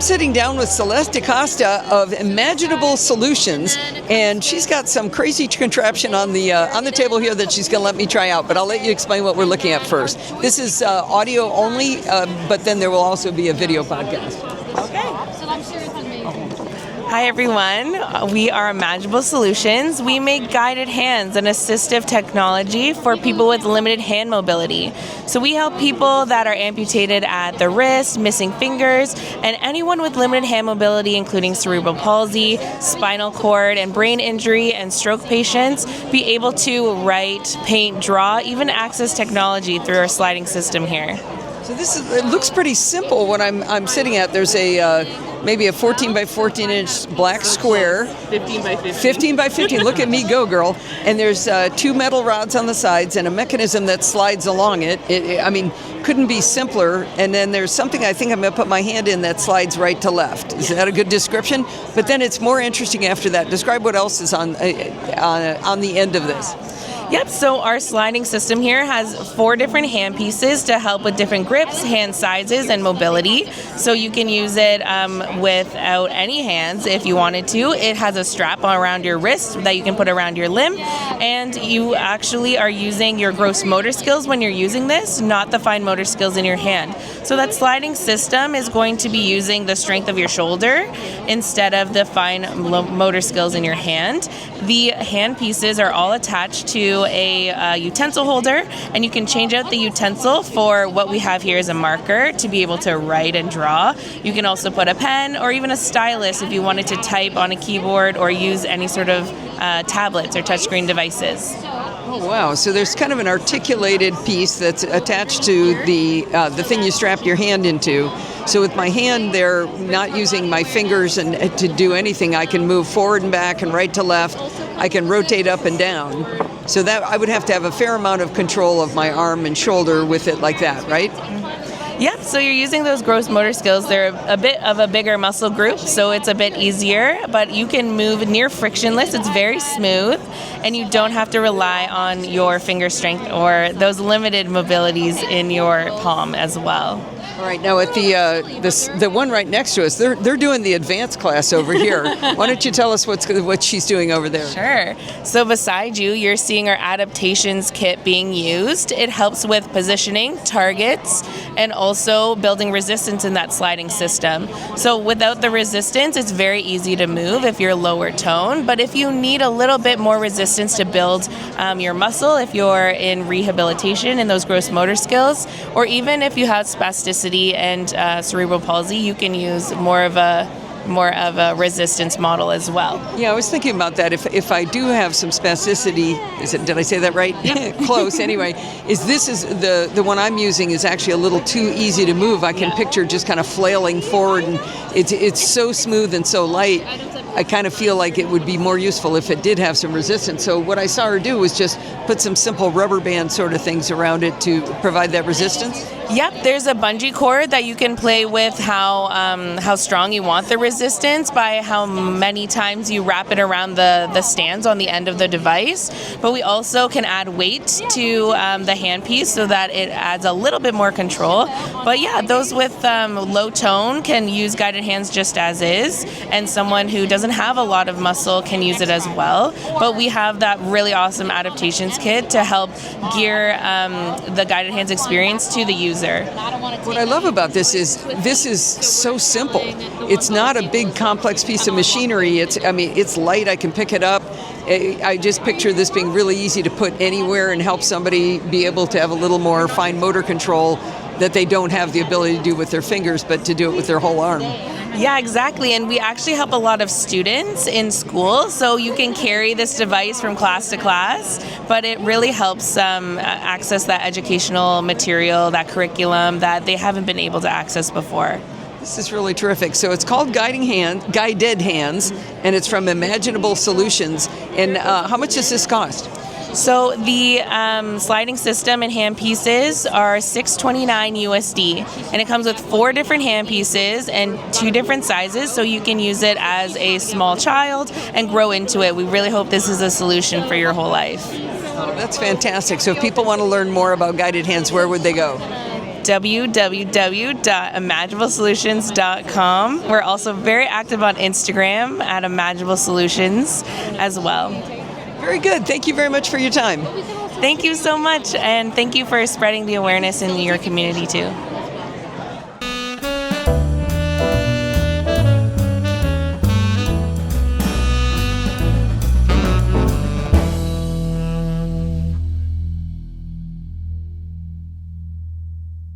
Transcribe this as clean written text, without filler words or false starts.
sitting down with Celeste D'Costa of Imaginable Solutions, and she's got some crazy contraption on the table here that she's going to let me try out, but I'll let you explain what we're looking at first. This is audio only, but then there will also be a video podcast. Okay. Hi everyone, we are Imaginable Solutions. We make guided hands and assistive technology for people with limited hand mobility. So we help people that are amputated at the wrist, missing fingers, and anyone with limited hand mobility, including cerebral palsy, spinal cord and brain injury, and stroke patients, be able to write, paint, draw, even access technology through our sliding system here. So it looks pretty simple what I'm sitting at. There's maybe a 14 by 14 inch black square. 15 by 15. 15 by 15. Look at me go, girl. And there's two metal rods on the sides and a mechanism that slides along it. Couldn't be simpler. And then there's something I think I'm going to put my hand in that slides right to left. Is that a good description? But then it's more interesting after that. Describe what else is on the end of this. Yep, so our sliding system here has 4 different hand pieces to help with different grips, hand sizes, and mobility. So you can use it without any hands if you wanted to. It has a strap around your wrist that you can put around your limb, and you actually are using your gross motor skills when you're using this, not the fine motor skills in your hand. So that sliding system is going to be using the strength of your shoulder instead of the fine motor skills in your hand. The hand pieces are all attached to a utensil holder, and you can change out the utensil for what we have here is a marker to be able to write and draw. You can also put a pen or even a stylus if you wanted to type on a keyboard or use any sort of tablets or touchscreen devices. Oh, wow. So there's kind of an articulated piece that's attached to the thing you strap your hand into. So with my hand there, not using my fingers and to do anything, I can move forward and back and right to left. I can rotate up and down. So that I would have to have a fair amount of control of my arm and shoulder with it like that, right? Yep, so you're using those gross motor skills. They're a bit of a bigger muscle group, so it's a bit easier, but you can move near frictionless. It's very smooth, and you don't have to rely on your finger strength or those limited mobilities in your palm as well. All right, now at the one right next to us, they're doing the advanced class over here. Why don't you tell us what she's doing over there? Sure. So beside you, you're seeing our adaptations kit being used. It helps with positioning, targets, and also building resistance in that sliding system. So without the resistance, it's very easy to move if you're lower tone. But if you need a little bit more resistance to build your muscle, if you're in rehabilitation and those gross motor skills, or even if you have spasticity and cerebral palsy, you can use more of a resistance model as well. Yeah, I was thinking about that. If I do have some spasticity, did I say that right? Yep. Close. Anyway, is the one I'm using is actually a little too easy to move. I can picture just kind of flailing forward, and it's so smooth and so light. I kind of feel like it would be more useful if it did have some resistance. So what I saw her do was just put some simple rubber band sort of things around it to provide that resistance. Yep, there's a bungee cord that you can play with how strong you want the resistance by how many times you wrap it around the stands on the end of the device. But we also can add weight to the handpiece so that it adds a little bit more control. But yeah, those with low tone can use guided hands just as is, and someone who doesn't have a lot of muscle can use it as well. But we have that really awesome adaptations kit to help gear the guided hands experience to the user. What I love about this is so simple. It's not a big complex piece of machinery. It's light. I can pick it up. I just picture this being really easy to put anywhere and help somebody be able to have a little more fine motor control that they don't have the ability to do with their fingers, but to do it with their whole arm. Yeah, exactly. And we actually help a lot of students in school, so you can carry this device from class to class, but it really helps access that educational material, that curriculum that they haven't been able to access before. This is really terrific. So it's called Guided Hands, and it's from Imaginable Solutions. And how much does this cost? So the sliding system and hand pieces are $629 USD, and it comes with 4 different hand pieces and 2 different sizes, so you can use it as a small child and grow into it. We really hope this is a solution for your whole life. Oh, that's fantastic. So if people want to learn more about guided hands, where would they go? www.imaginablesolutions.com. We're also very active on Instagram at Imaginable Solutions as well. Very good. Thank you very much for your time. Thank you so much, and thank you for spreading the awareness in your community too.